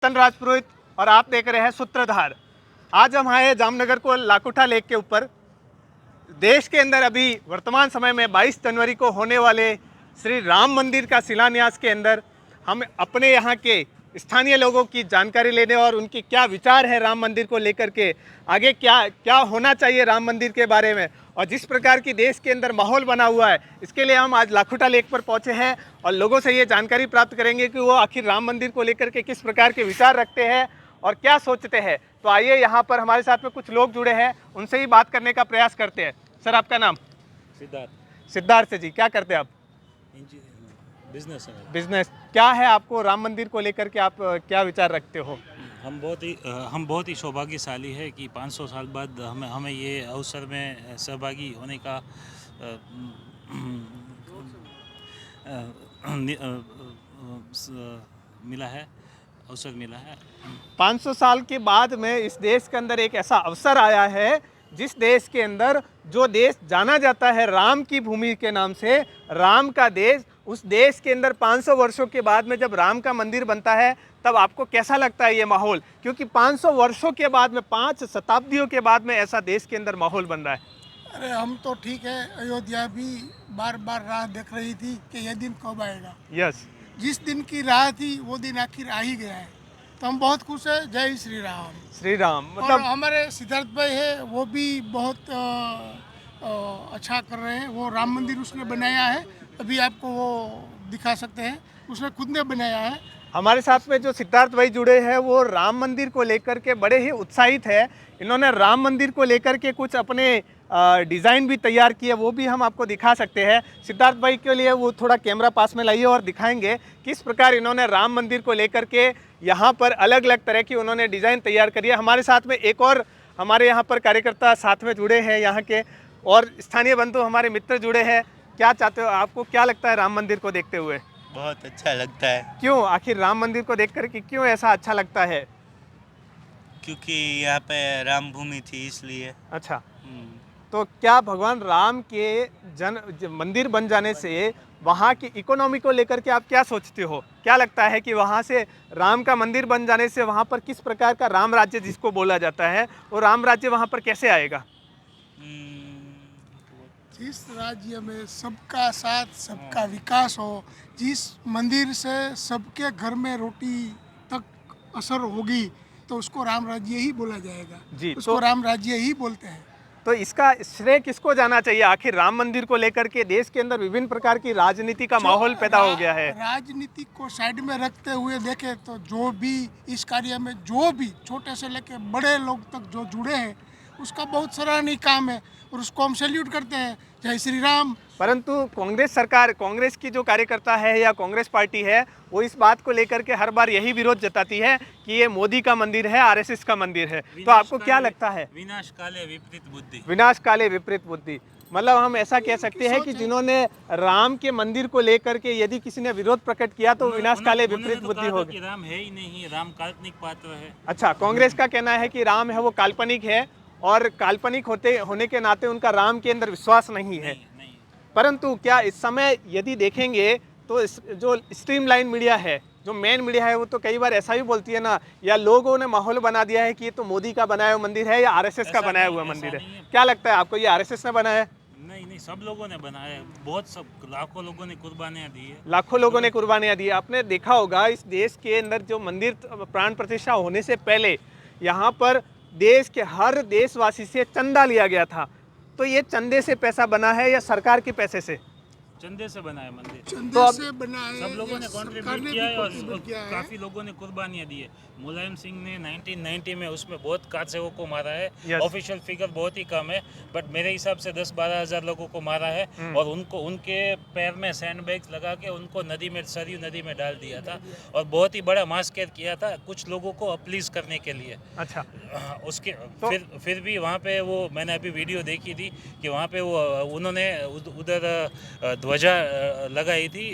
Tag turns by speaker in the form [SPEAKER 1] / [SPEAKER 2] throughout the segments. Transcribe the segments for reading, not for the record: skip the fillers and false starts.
[SPEAKER 1] तन राजपुरोहित और आप देख रहे हैं सूत्रधार। आज हम आए जामनगर को लाखोटा लेक के ऊपर। देश के अंदर अभी वर्तमान समय में 22 जनवरी को होने वाले श्री राम मंदिर का शिलान्यास के अंदर हम अपने यहाँ के स्थानीय लोगों की जानकारी लेने और उनकी क्या विचार है राम मंदिर को लेकर के, आगे क्या क्या होना चाहिए राम मंदिर के बारे में, और जिस प्रकार की देश के अंदर माहौल बना हुआ है, इसके लिए हम आज लाखोटा लेक पर पहुंचे हैं और लोगों से ये जानकारी प्राप्त करेंगे कि वो आखिर राम मंदिर को लेकर के किस प्रकार के विचार रखते हैं और क्या सोचते हैं। तो आइए, यहाँ पर हमारे साथ में कुछ लोग जुड़े हैं, उनसे ही बात करने का प्रयास करते हैं। सर, आपका नाम?
[SPEAKER 2] सिद्धार्थ।
[SPEAKER 1] सिद्धार्थ जी, क्या करते हैं आप?
[SPEAKER 2] बिजनेस है।
[SPEAKER 1] बिजनेस। क्या है आपको राम मंदिर को लेकर के, आप क्या विचार रखते हो?
[SPEAKER 2] हम बहुत ही सौभाग्यशाली है कि 500 साल बाद हमें ये अवसर में सहभागी होने का मिला है, अवसर मिला है।
[SPEAKER 1] 500 साल के बाद में इस देश के अंदर एक ऐसा अवसर आया है जिस देश के अंदर, जो देश जाना जाता है राम की भूमि के नाम से, राम का देश, उस देश के अंदर 500 वर्षों के बाद में जब राम का मंदिर बनता है, तब आपको कैसा लगता है ये माहौल? क्योंकि 500 वर्षों के बाद में, 5 शताब्दियों के बाद में ऐसा देश के अंदर माहौल बन रहा है।
[SPEAKER 3] अरे हम तो ठीक है, अयोध्या भी बार बार राह देख रही थी कि ये दिन कब आएगा।
[SPEAKER 1] यस।
[SPEAKER 3] जिस दिन की राह थी वो दिन आखिर आ ही गया है, तो हम बहुत खुश है। जय श्री राम।
[SPEAKER 1] श्री राम।
[SPEAKER 3] और
[SPEAKER 1] मतलब
[SPEAKER 3] हमारे सिद्धार्थ भाई है, वो भी बहुत अच्छा कर रहे हैं। वो राम मंदिर उसने बनाया है, अभी आपको वो दिखा सकते हैं, उसने खुद ने बनाया है।
[SPEAKER 1] हमारे साथ में जो सिद्धार्थ भाई जुड़े हैं, वो राम मंदिर को लेकर के बड़े ही उत्साहित है। इन्होंने राम मंदिर को लेकर के कुछ अपने डिज़ाइन भी तैयार किए, वो भी हम आपको दिखा सकते हैं। सिद्धार्थ भाई के लिए वो थोड़ा कैमरा पास में लाइए और दिखाएंगे किस प्रकार इन्होंने राम मंदिर को लेकर के यहाँ पर अलग अलग तरह की उन्होंने डिज़ाइन तैयार करी है। हमारे साथ में एक और हमारे यहाँ पर कार्यकर्ता साथ में जुड़े हैं यहाँ के, और स्थानीय बंधु हमारे मित्र जुड़े हैं। क्या चाहते हो, आपको क्या लगता है राम मंदिर को देखते हुए?
[SPEAKER 4] बहुत अच्छा लगता है।
[SPEAKER 1] क्यों, आखिर राम मंदिर को देख करके क्यों ऐसा अच्छा लगता है?
[SPEAKER 4] क्योंकि यहाँ पे राम भूमि थी, इसलिए।
[SPEAKER 1] अच्छा, तो क्या भगवान राम के मंदिर बन जाने से वहाँ की इकोनॉमी को लेकर के आप क्या सोचते हो? क्या लगता है कि वहाँ से राम का मंदिर बन जाने से वहाँ पर किस प्रकार का राम राज्य जिसको बोला जाता है, वो राम राज्य वहाँ पर कैसे आएगा?
[SPEAKER 3] जिस राज्य में सबका साथ, सबका विकास हो, जिस मंदिर से सबके घर में रोटी तक असर होगी, तो उसको राम राज्य ही बोला जाएगा
[SPEAKER 1] जी।
[SPEAKER 3] उसको राम राज्य ही बोलते हैं।
[SPEAKER 1] तो इसका श्रेय किसको जाना चाहिए? आखिर राम मंदिर को लेकर के देश के अंदर विभिन्न प्रकार की राजनीति का माहौल पैदा हो गया है।
[SPEAKER 3] राजनीति को साइड में रखते हुए देखें तो जो भी इस कार्य में, जो भी छोटे से लेकर बड़े लोग तक जो जुड़े हैं, उसका बहुत सराहनीय काम है और उसको हम सैल्यूट करते हैं। जय श्री राम।
[SPEAKER 1] परंतु कांग्रेस सरकार, कांग्रेस की जो कार्यकर्ता है या कांग्रेस पार्टी है, वो इस बात को लेकर के हर बार यही विरोध जताती है कि ये मोदी का मंदिर है, आरएसएस का मंदिर है। तो आपको क्या लगता है?
[SPEAKER 2] विनाश काले विपरीत बुद्धि।
[SPEAKER 1] विनाश काले विपरीत बुद्धि, मतलब हम ऐसा कह सकते हैं कि जिन्होंने राम के मंदिर को लेकर के यदि किसी ने विरोध प्रकट किया तो विनाश काले विपरीत बुद्धि होगी।
[SPEAKER 2] राम है ही नहीं, राम काल्पनिक पात्र है।
[SPEAKER 1] अच्छा, कांग्रेस का कहना है कि राम है वो काल्पनिक है और काल्पनिक होने के नाते उनका राम के अंदर विश्वास नहीं है।
[SPEAKER 2] नहीं।
[SPEAKER 1] परंतु क्या इस समय यदि देखेंगे तो जो स्ट्रीमलाइन मीडिया है, जो मेन मीडिया है, वो तो कई बार ऐसा भी बोलती है ना, या लोगों ने माहौल बना दिया है कि ये तो मोदी का बनाया हुआ मंदिर है या आरएसएस का बनाया हुआ मंदिर है। क्या लगता है आपको, ये आरएसएस ने बनाया है?
[SPEAKER 2] नहीं, सब लोगों ने बनाया है, सब लाखों लोगों ने कुर्बानियां दी है।
[SPEAKER 1] लाखों लोगों ने कुर्बानियां दी है। आपने देखा होगा इस देश के अंदर जो मंदिर प्राण प्रतिष्ठा होने से पहले यहाँ पर देश के हर देशवासी से चंदा लिया गया था। तो ये चंदे से पैसा बना है या सरकार के पैसे से?
[SPEAKER 2] चंदे से बना है मंदिर।
[SPEAKER 3] चंदे से बना है,
[SPEAKER 2] सब लोगों ने कंट्रीब्यूट
[SPEAKER 3] भी
[SPEAKER 2] किया है और
[SPEAKER 3] contribute किया है।
[SPEAKER 2] काफी लोगों ने कुर्बानियां दी है। मुलायम सिंह ने 1990 में उसमें बहुत कारसेवकों को मारा है।
[SPEAKER 1] Yes.
[SPEAKER 2] ऑफिशियल फिगर बहुत ही कम है, बट मेरे हिसाब से 10-12 हज़ार लोगों को मारा है और उनको उनके पैर में सैंड बैग्स लगा के उनको नदी में, सरयू नदी में डाल दिया था और बहुत ही बड़ा मास कैद किया था कुछ लोगों को अपलीज करने के लिए।
[SPEAKER 1] अच्छा,
[SPEAKER 2] उसके फिर भी वहाँ पे वो, मैंने अभी वीडियो देखी थी कि वहाँ पे वो उन्होंने उधर ध्वजा लगाई थी,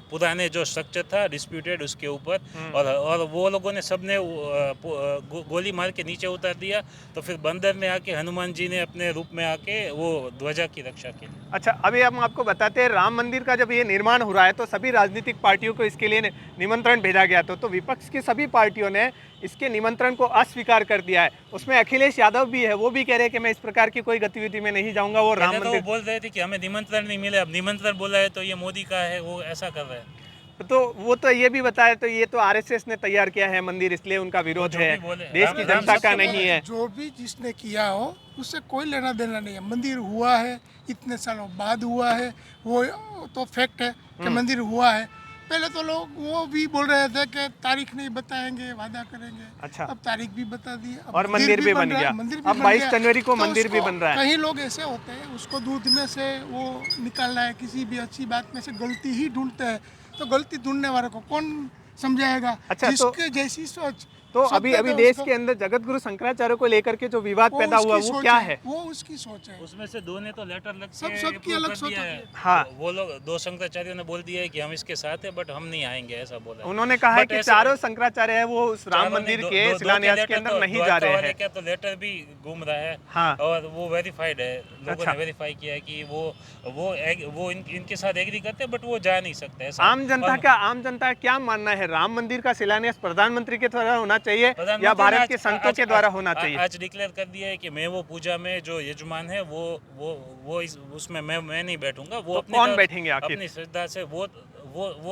[SPEAKER 2] पुराने जो स्ट्रक्चर था डिस्प्यूटेड उसके ऊपर, और वो लोगों ने सबने गोली मार के नीचे उतार दिया। तो फिर बंदर ने आके, हनुमान जी ने अपने रूप में आके वो ध्वजा की रक्षा की।
[SPEAKER 1] अच्छा, अभी हम आपको बताते हैं, राम मंदिर का जब ये निर्माण हो रहा है तो सभी राजनीतिक पार्टियों को इसके लिए निमंत्रण भेजा गया था, तो विपक्ष की सभी पार्टियों ने इसके निमंत्रण को अस्वीकार कर दिया है। उसमें अखिलेश यादव भी है, वो भी कह रहे हैं कि मैं इस प्रकार की कोई गतिविधि में नहीं जाऊंगा। वो राम
[SPEAKER 2] पहले तो वो
[SPEAKER 1] मंदिर
[SPEAKER 2] बोल रहे थे कि हमें निमंत्रण नहीं मिले, अब निमंत्रण बोला है तो ये मोदी का है, वो ऐसा कर रहे हैं।
[SPEAKER 1] तो वो तो ये भी बताया, तो ये तो आरएसएस ने तैयार किया है मंदिर, इसलिए उनका विरोध
[SPEAKER 2] जो भी
[SPEAKER 1] है,
[SPEAKER 2] बोले,
[SPEAKER 1] देश की
[SPEAKER 2] राम
[SPEAKER 1] जनता का
[SPEAKER 2] सबके
[SPEAKER 1] नहीं है।
[SPEAKER 3] जो भी जिसने किया हो उससे कोई लेना देना नहीं है। मंदिर हुआ है, इतने सालों बाद हुआ है, वो तो फैक्ट है कि मंदिर हुआ है। पहले तो लोग वो भी बोल रहे थे कि तारीख नहीं बताएंगे, वादा करेंगे।
[SPEAKER 1] अच्छा।
[SPEAKER 3] अब तारीख भी बता दी, अब
[SPEAKER 1] और मंदिर भी बन
[SPEAKER 3] रहा है,
[SPEAKER 1] गया।
[SPEAKER 3] मंदिर भी
[SPEAKER 1] अब
[SPEAKER 3] बन
[SPEAKER 1] 22
[SPEAKER 3] गया।
[SPEAKER 1] जनवरी को
[SPEAKER 3] तो
[SPEAKER 1] मंदिर भी
[SPEAKER 3] उसको
[SPEAKER 1] बन रहा है।
[SPEAKER 3] कहीं लोग ऐसे होते हैं, उसको दूध में से वो निकालना है, किसी भी अच्छी बात में से गलती ही ढूंढते हैं। तो गलती ढूंढने वाले को कौन समझाएगा?
[SPEAKER 1] अच्छा, तो
[SPEAKER 3] जिसके जैसी सोच।
[SPEAKER 1] तो
[SPEAKER 3] सब
[SPEAKER 1] अभी
[SPEAKER 3] कहते हैं
[SPEAKER 1] देश
[SPEAKER 3] उसको-
[SPEAKER 1] के अंदर जगत गुरु शंकराचार्य को लेकर के जो विवाद
[SPEAKER 3] वो
[SPEAKER 1] पैदा हुआ,
[SPEAKER 3] उसकी
[SPEAKER 1] वो
[SPEAKER 3] सोच
[SPEAKER 1] क्या है?
[SPEAKER 3] वो उसकी सोच है।
[SPEAKER 2] उसमें से दो ने तो लेटर लग
[SPEAKER 3] सब-
[SPEAKER 2] के
[SPEAKER 3] सबकी
[SPEAKER 2] prove
[SPEAKER 3] अलग
[SPEAKER 2] कर
[SPEAKER 3] सोच
[SPEAKER 2] दिया
[SPEAKER 3] होती
[SPEAKER 2] है।
[SPEAKER 3] है।
[SPEAKER 1] हाँ।
[SPEAKER 2] वो लोग दो शंकराचार्यों ने बोल दिया है कि हम इसके साथ हैं, बट हम नहीं आएंगे, ऐसा बोला है।
[SPEAKER 1] उन्होंने कहा है
[SPEAKER 2] But
[SPEAKER 1] कि
[SPEAKER 2] ऐसे-
[SPEAKER 1] चारों शंकराचार्य है वो उस राम
[SPEAKER 2] चारों ने
[SPEAKER 1] मंदिर
[SPEAKER 2] दो-
[SPEAKER 1] के
[SPEAKER 2] दो- दो
[SPEAKER 1] शिलान्यास के
[SPEAKER 2] लेटर
[SPEAKER 1] अंदर
[SPEAKER 2] तो
[SPEAKER 1] नहीं जा
[SPEAKER 2] द्वारका
[SPEAKER 1] रहे
[SPEAKER 2] वाले
[SPEAKER 1] हैं।
[SPEAKER 2] का तो लेटर भी घूम रहा है।
[SPEAKER 1] हाँ।
[SPEAKER 2] और वो वेरीफाइड है, लोगों
[SPEAKER 1] अच्छा।
[SPEAKER 2] ने वेरीफाई किया है कि वो इनके साथ एग्री करते हैं, बट वो जा नहीं सकते ऐसा।
[SPEAKER 1] आम जनता का क्या मानना है? राम मंदिर का शिलान्यास प्रधानमंत्री के द्वारा होना चाहिए या
[SPEAKER 2] प्रधानमंत्री
[SPEAKER 1] भारत
[SPEAKER 2] ने
[SPEAKER 1] के
[SPEAKER 2] आज-
[SPEAKER 1] संतों
[SPEAKER 2] आज-
[SPEAKER 1] के द्वारा
[SPEAKER 2] आज-
[SPEAKER 1] होना चाहिए?
[SPEAKER 2] आज डिक्लेयर कर दिया है कि मैं वो पूजा में जो यजमान है वो उसमें मैं नहीं बैठूंगा। वो
[SPEAKER 1] तो
[SPEAKER 2] अपनी
[SPEAKER 1] कौन
[SPEAKER 2] तरफ-
[SPEAKER 1] बैठेंगे आखिर?
[SPEAKER 2] अपनी श्रद्धा से वो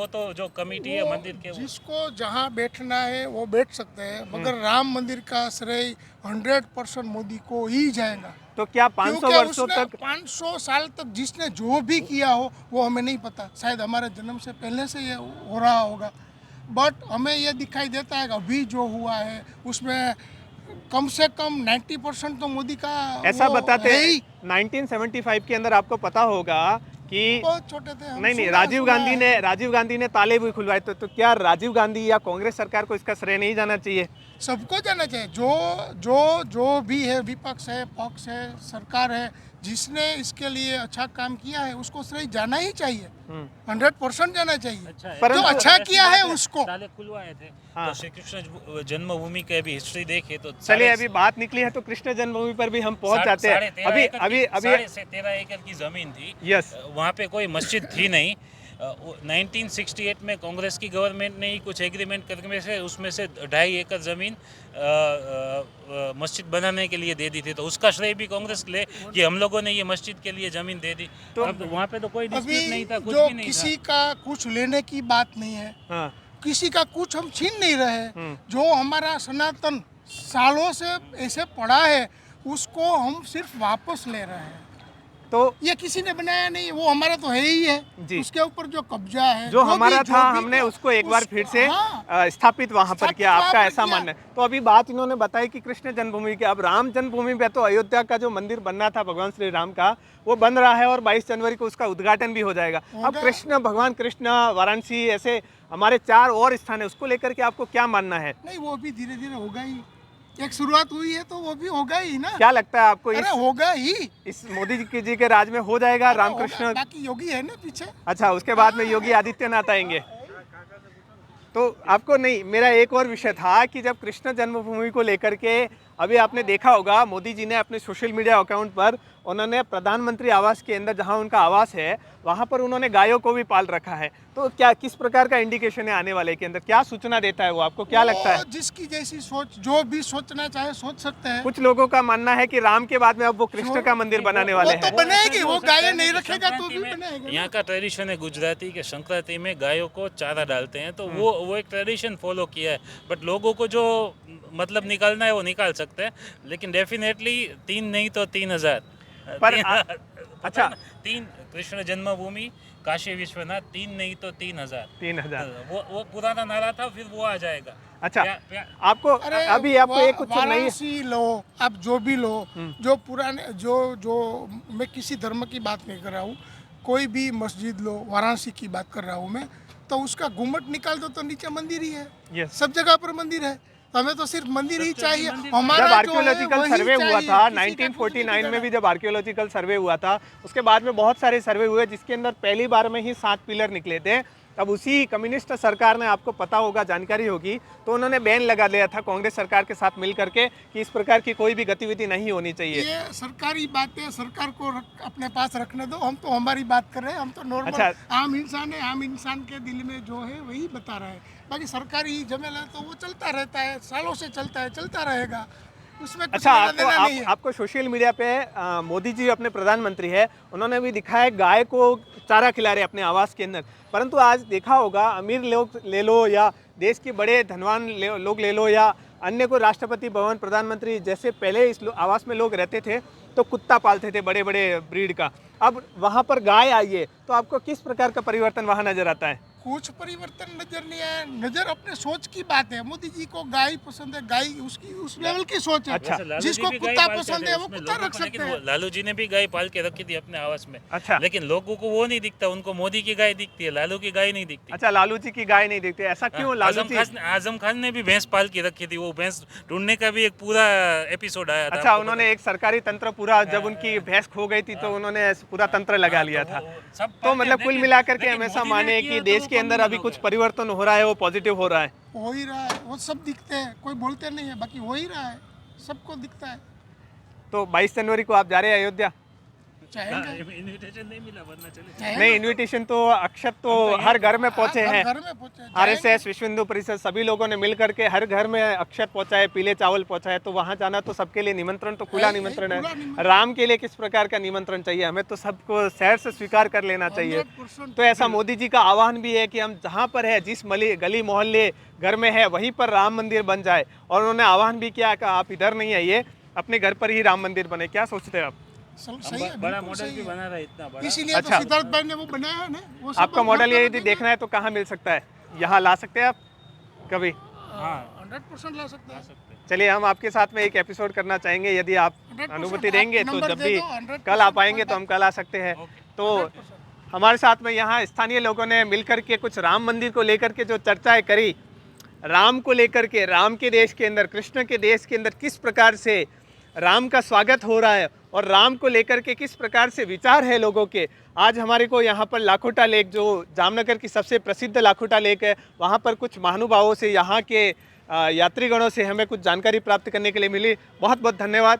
[SPEAKER 2] तो जो कमेटी है
[SPEAKER 3] वो
[SPEAKER 2] मंदिर के
[SPEAKER 3] जिसको जहाँ बैठना है वो बैठ सकते हैं, मगर राम मंदिर का श्रेय 100% मोदी को ही जाएगा।
[SPEAKER 1] तो क्या 500
[SPEAKER 3] क्योंकि
[SPEAKER 1] वर्षों
[SPEAKER 3] उसने
[SPEAKER 1] तक
[SPEAKER 3] 500 साल तक जिसने जो भी किया हो वो हमें नहीं पता, शायद हमारे जन्म से पहले से ये हो रहा होगा, बट हमें ये दिखाई देता है कि अभी जो हुआ है उसमें कम से कम 90% तो मोदी का
[SPEAKER 1] ऐसा
[SPEAKER 3] वो
[SPEAKER 1] बताते
[SPEAKER 3] है
[SPEAKER 1] हैं
[SPEAKER 3] ही।
[SPEAKER 1] 1975 के अंदर आपको पता होगा कि
[SPEAKER 3] बहुत छोटे थे हम,
[SPEAKER 1] नहीं
[SPEAKER 3] सुना
[SPEAKER 1] राजीव गांधी ने ताले भी खुलवाए, तो क्या राजीव गांधी या कांग्रेस सरकार को इसका श्रेय नहीं जाना चाहिए?
[SPEAKER 3] सबको जाना चाहिए। जो भी है, विपक्ष है, पक्ष है, सरकार है, जिसने इसके लिए अच्छा काम किया है उसको श्रेय जाना ही चाहिए, 100% जाना चाहिए।
[SPEAKER 2] अच्छा है।
[SPEAKER 1] परंतु-
[SPEAKER 3] जो अच्छा किया है उसको।
[SPEAKER 2] ताले खुलवाए थे।
[SPEAKER 1] हाँ।
[SPEAKER 2] तो श्री कृष्ण जन्मभूमि की अभी हिस्ट्री देखे तो
[SPEAKER 1] चलिए, अभी बात निकली है तो कृष्ण जन्मभूमि पर भी हम पहुंच जाते हैं। अभी
[SPEAKER 2] 13 एकड़ की जमीन थी।
[SPEAKER 1] यस।
[SPEAKER 2] वहाँ पे कोई मस्जिद थी नहीं। 1968 में कांग्रेस की गवर्नमेंट ने ही कुछ एग्रीमेंट करके से उसमें से 2.5 एकड़ जमीन मस्जिद बनाने के लिए दे दी थी, तो उसका श्रेय भी कांग्रेस ले कि हम लोगों ने ये मस्जिद के लिए जमीन दे दी।
[SPEAKER 1] तो
[SPEAKER 2] अब वहाँ पे तो कोई डिस्प्यूट
[SPEAKER 3] अभी
[SPEAKER 2] नहीं था, कुछ
[SPEAKER 3] जो
[SPEAKER 2] भी नहीं
[SPEAKER 3] किसी
[SPEAKER 2] था।
[SPEAKER 3] का कुछ लेने की बात नहीं है,
[SPEAKER 1] हाँ।
[SPEAKER 3] किसी का कुछ हम छीन नहीं रहे। जो हमारा सनातन सालों से ऐसे पड़ा है उसको हम सिर्फ वापस ले रहे हैं।
[SPEAKER 1] तो
[SPEAKER 3] ये किसी ने बनाया नहीं, वो हमारा तो है ही है।
[SPEAKER 1] जी।
[SPEAKER 3] उसके ऊपर जो कब्जा है,
[SPEAKER 1] जो हमारा
[SPEAKER 3] भी
[SPEAKER 1] था हमने उसको एक बार फिर से
[SPEAKER 3] हाँ,
[SPEAKER 1] स्थापित वहां पर
[SPEAKER 3] स्थापित
[SPEAKER 1] किया,
[SPEAKER 3] वहाँ
[SPEAKER 1] आपका
[SPEAKER 3] पर
[SPEAKER 1] ऐसा
[SPEAKER 3] किया।
[SPEAKER 1] मानना है? तो अभी बात इन्होंने बताई कि कृष्ण जन्मभूमि की, अब राम जन्मभूमि पे तो अयोध्या का जो मंदिर बनना था भगवान श्री राम का वो बन रहा है और 22 जनवरी को उसका उद्घाटन भी हो जाएगा। अब
[SPEAKER 3] होगा।
[SPEAKER 1] भगवान कृष्ण, वाराणसी, ऐसे हमारे 4 और स्थान है, उसको लेकर के आपको क्या मानना है?
[SPEAKER 3] नहीं, वो भी धीरे धीरे होगा ही। एक शुरुआत हुई है तो वो भी होगा ही ना।
[SPEAKER 1] क्या लगता है आपको
[SPEAKER 3] अरे होगा ही।
[SPEAKER 1] इस मोदी जी के राज में हो जाएगा
[SPEAKER 3] अरे
[SPEAKER 1] रामकृष्ण?
[SPEAKER 3] होगा। बाकी योगी है ना पीछे।
[SPEAKER 1] अच्छा, उसके बाद में योगी आदित्यनाथ आएंगे। तो आपको नहीं, मेरा एक और विषय था कि जब कृष्ण जन्मभूमि को लेकर के अभी आपने देखा होगा मोदी जी ने अपने सोशल मीडिया अकाउंट पर उन्होंने प्रधानमंत्री आवास के अंदर जहां उनका आवास है वहां पर उन्होंने गायों को भी पाल रखा है। तो क्या किस प्रकार का इंडिकेशन है आने वाले के अंदर, क्या सूचना देता है वो, आपको क्या लगता है?
[SPEAKER 3] वो जिसकी जैसी सोच, जो भी सोचना चाहे सोच सकते हैं।
[SPEAKER 1] कुछ लोगों का मानना है कि राम के बाद में अब वो कृष्ण का मंदिर बनाने वाले
[SPEAKER 3] वो तो
[SPEAKER 1] हैं।
[SPEAKER 3] बनाएगी, वो
[SPEAKER 2] हो सकता है
[SPEAKER 3] गायें नहीं
[SPEAKER 2] कि
[SPEAKER 3] रखेगा तो भी
[SPEAKER 2] संक्रांति में-
[SPEAKER 3] बनाएगा।
[SPEAKER 2] यहाँ का ट्रेडिशन है गुजराती के, संक्रांति में गायों को चारा डालते हैं, तो वो एक ट्रेडिशन फॉलो किया है। बट लोगों को जो मतलब निकालना है वो निकाल सकते हैं, लेकिन डेफिनेटली 3 नहीं तो 3000
[SPEAKER 1] पर
[SPEAKER 2] अच्छा 3 कृष्ण जन्मभूमि काशी विश्वनाथ, 3 नहीं तो 3000।
[SPEAKER 1] 3000।
[SPEAKER 2] वो पुराना नारा था, फिर वो आ जाएगा।
[SPEAKER 3] अच्छा,
[SPEAKER 1] आपको
[SPEAKER 3] अरे
[SPEAKER 1] अभी आपको एक कुछ नहीं,
[SPEAKER 3] वाराणसी लो, आप जो भी लो, जो पुराने जो मैं किसी धर्म की बात नहीं कर रहा हूँ, कोई भी मस्जिद लो, वाराणसी की बात कर रहा हूँ मैं, तो उसका घुमट निकाल दो तो नीचे मंदिर ही है।
[SPEAKER 1] Yes.
[SPEAKER 3] सब जगह पर मंदिर है, तो हमें तो सिर्फ मंदिर ही चाहिए।
[SPEAKER 1] जब
[SPEAKER 3] हमारा जो है
[SPEAKER 1] आर्कियोलॉजिकल
[SPEAKER 3] वही
[SPEAKER 1] सर्वे हुआ
[SPEAKER 3] चाहिए,
[SPEAKER 1] था
[SPEAKER 3] किसी का कुछ नहीं
[SPEAKER 1] 1949 में भी,
[SPEAKER 3] बिगड़ा।
[SPEAKER 1] जब आर्कियोलॉजिकल सर्वे हुआ था उसके बाद में बहुत सारे सर्वे हुए जिसके अंदर पहली बार में ही 7 पिलर निकले थे तब उसी कम्युनिस्ट सरकार ने, आपको पता होगा, जानकारी होगी, तो उन्होंने बैन लगा दिया था कांग्रेस सरकार के साथ मिल करके कि इस प्रकार की कोई भी गतिविधि नहीं होनी चाहिए।
[SPEAKER 3] ये सरकारी बातें सरकार को अपने पास रखने दो, हम तो हमारी बात कर रहे हैं, हम तो नॉर्मल
[SPEAKER 1] अच्छा।
[SPEAKER 3] आम इंसान है, आम इंसान के दिल में जो है वही बता रहे हैं। बाकी सरकारी झमेला तो वो चलता रहता है, सालों से चलता है, चलता रहेगा, उसमें कुछ
[SPEAKER 1] अच्छा,
[SPEAKER 3] लेना देना नहीं है।
[SPEAKER 1] आपको सोशल मीडिया पे मोदी जी अपने प्रधानमंत्री है, उन्होंने भी दिखाया गाय को चारा खिला रहे अपने आवास के अंदर, परंतु आज देखा होगा अमीर लोग ले लो या देश के बड़े धनवान लोग ले लो या अन्य को राष्ट्रपति भवन, प्रधानमंत्री जैसे पहले इस आवास में लोग रहते थे तो कुत्ता पालते थे बड़े बड़े ब्रीड का, अब वहाँ पर गाय आई है, तो आपको किस प्रकार का परिवर्तन वहाँ नजर आता है?
[SPEAKER 3] कुछ परिवर्तन नजर नहीं आया, नजर अपने सोच की बात है। मोदी जी को गाय पसंद है, गाय उसकी उस लेवल की सोच है।
[SPEAKER 1] अच्छा।
[SPEAKER 2] वैसे लालू
[SPEAKER 3] जिसको
[SPEAKER 2] जी भी गाय
[SPEAKER 3] कुत्ता
[SPEAKER 2] पालते
[SPEAKER 3] पसंद
[SPEAKER 2] थे
[SPEAKER 3] है वो
[SPEAKER 2] उसमें
[SPEAKER 3] कुत्ता
[SPEAKER 2] लोगों
[SPEAKER 3] रख
[SPEAKER 2] को,
[SPEAKER 3] सकते
[SPEAKER 2] लेकिन
[SPEAKER 3] हैं।
[SPEAKER 2] लालू जी ने भी गाय पाल के रखी थी अपने आवास में।
[SPEAKER 1] अच्छा।
[SPEAKER 2] लेकिन लोगों को वो नहीं दिखता, उनको मोदी की गाय दिखती है, लालू की गाय नहीं दिखती।
[SPEAKER 1] अच्छा, लालू जी की गाय नहीं दिखती, ऐसा क्यों? लालू जी,
[SPEAKER 2] आजम खान ने भी भैंस पाल के रखी थी, वो भैंस ढूंढने का भी एक पूरा एपिसोड आया था।
[SPEAKER 1] अच्छा,
[SPEAKER 2] आपको
[SPEAKER 1] उन्होंने एक सरकारी तंत्र पूरा, जब उनकी भैंस खो गई थी तो उन्होंने पूरा तंत्र लगा लिया था। तो मतलब कुल मिलाकर के हमेशा माने कि देश के अंदर अभी कुछ परिवर्तन हो रहा है, वो पॉजिटिव हो रहा है।
[SPEAKER 3] हो ही रहा है, वो सब दिखते हैं, कोई बोलते नहीं है, बाकी हो ही रहा है, सबको दिखता है।
[SPEAKER 1] तो 22 जनवरी को आप जा रहे हैं अयोध्या?
[SPEAKER 3] चाहेंगे,
[SPEAKER 2] इनविटेशन नहीं मिला, वरना चले।
[SPEAKER 3] चाहेंगे।
[SPEAKER 1] नहीं, इनविटेशन तो अक्षत तो हर घर में पहुंचे
[SPEAKER 3] हाँ,
[SPEAKER 1] हैं।
[SPEAKER 3] घर में पहुंचे,
[SPEAKER 1] आरएसएस, विश्व हिंदू परिषद, सभी लोगों ने मिल करके हर घर में अक्षत पहुंचाए, पीले चावल पहुंचाए, तो वहां जाना तो सबके लिए निमंत्रण तो खुला निमंत्रण
[SPEAKER 3] खुला
[SPEAKER 1] है।
[SPEAKER 3] निमंत्रण।
[SPEAKER 1] राम के लिए किस प्रकार का निमंत्रण चाहिए? हमें तो सबको शहर से स्वीकार कर लेना चाहिए।
[SPEAKER 3] 100%
[SPEAKER 1] तो ऐसा मोदी जी का आह्वान भी है कि हम जहाँ पर है, जिस गली मोहल्ले घर में है, वहीं पर राम मंदिर बन जाए, और उन्होंने आह्वान भी किया कि आप इधर नहीं आइए, अपने घर पर ही राम मंदिर बने। क्या सोचते हैं आप?
[SPEAKER 3] सही है,
[SPEAKER 2] बड़ा
[SPEAKER 3] बिल्कुल
[SPEAKER 2] मॉडल
[SPEAKER 3] सही
[SPEAKER 2] भी
[SPEAKER 3] है।
[SPEAKER 2] बना रहा है, इतना बड़ा।
[SPEAKER 3] इसीलिए
[SPEAKER 1] अच्छा।
[SPEAKER 3] तो सिद्धार्थ भाई ने वो बनाया है ना, वो सब
[SPEAKER 1] आपका
[SPEAKER 3] हम
[SPEAKER 1] मॉडल
[SPEAKER 3] वहाँ
[SPEAKER 1] ये
[SPEAKER 3] पे
[SPEAKER 1] यदि
[SPEAKER 3] देंगे।
[SPEAKER 1] देखना है तो कहाँ मिल सकता है? यहाँ ला सकते हैं आप कभी?
[SPEAKER 2] हाँ,
[SPEAKER 3] 100% ला सकते हैं।
[SPEAKER 1] चलिए, हम आपके साथ में एक एपिसोड करना चाहेंगे, यदि आप
[SPEAKER 3] 100%
[SPEAKER 1] अनुमति
[SPEAKER 3] आप
[SPEAKER 1] देंगे तो
[SPEAKER 3] नंबर
[SPEAKER 1] जब
[SPEAKER 3] दे
[SPEAKER 1] भी
[SPEAKER 3] दो, 100%
[SPEAKER 1] कल आप आएंगे तो हम कल आ सकते हैं। तो हमारे साथ में यहाँ स्थानीय लोगों ने मिलकर के कुछ राम मंदिर को लेकर के जो चर्चाएं करी, राम को लेकर के, राम के देश के अंदर, कृष्ण के देश के अंदर किस प्रकार से राम का स्वागत हो रहा है और राम को लेकर के किस प्रकार से विचार है लोगों के। आज हमारे को यहाँ पर लाखोटा लेक, जो जामनगर की सबसे प्रसिद्ध लाखोटा लेक है, वहाँ पर कुछ महानुभावों से, यहाँ के यात्रीगणों से हमें कुछ जानकारी प्राप्त करने के लिए मिली। बहुत बहुत धन्यवाद।